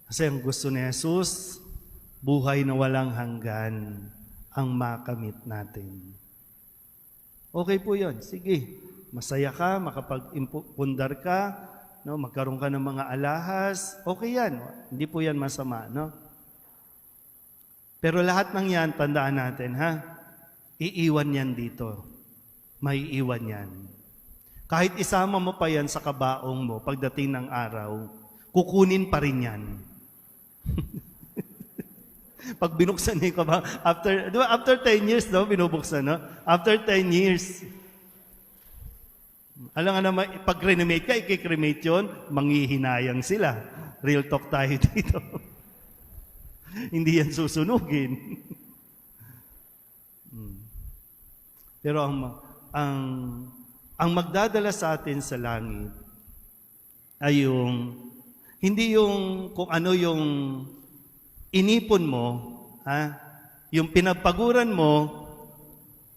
Kasi ang gusto ni Jesus, buhay na walang hanggan ang makamit natin. Okay po yun. Sige, masaya ka, makapag-pundar ka, no? Magkaroon ka ng mga alahas. Okay yan. Hindi po yan masama. No? Pero lahat ng yan, tandaan natin, ha? Iiwan yan dito. May iwan yan. Kahit isama mo pa yan sa kabaong mo, pagdating ng araw, kukunin pa rin yan. Pag binuksan niyo ka ba, after 10 years, no, binubuksan, no? After 10 years, alam nga naman, pag cremate ka, i-cremate yun, manghihinayang sila. Real talk tayo dito. Hindi yan susunugin. Pero ang magdadala sa atin sa langit ay hindi yung kung ano yung inipon mo, ha? Yung pinagpaguran mo,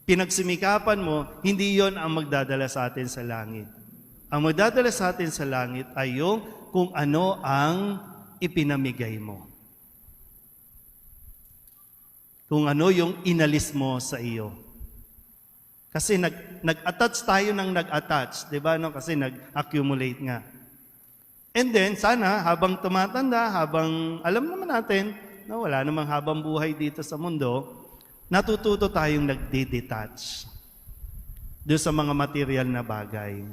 pinagsimikapan mo, hindi yon ang magdadala sa atin sa langit. Ang magdadala sa atin sa langit ay yung kung ano ang ipinamigay mo. Kung ano yung inalis mo sa iyo. Kasi nag-attach tayo ng nag-attach, di ba? No? Kasi nag-accumulate nga. And then, sana, habang tumatanda, habang alam naman natin, no, wala namang habang buhay dito sa mundo, natututo tayong nagde-detach doon sa mga material na bagay.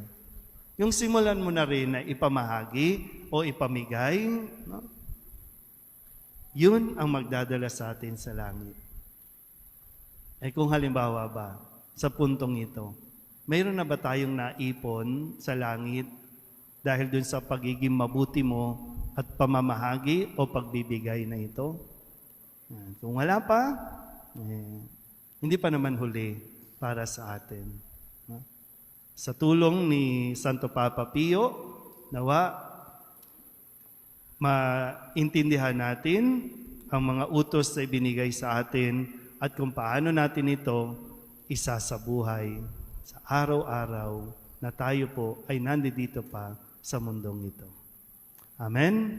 Yung simulan mo na rin na ipamahagi o ipamigay, no? Yun ang magdadala sa atin sa langit. Ay kung halimbawa ba, sa puntong ito, mayroon na ba tayong naipon sa langit dahil dun sa pagiging mabuti mo at pamamahagi o pagbibigay na ito? Kung wala pa, hindi pa naman huli para sa atin. Sa tulong ni Santo Papa Pio, nawa, maintindihan natin ang mga utos na ibinigay sa atin at kung paano natin ito isa sa buhay, sa araw-araw na tayo po ay nandito pa sa mundong ito. Amen?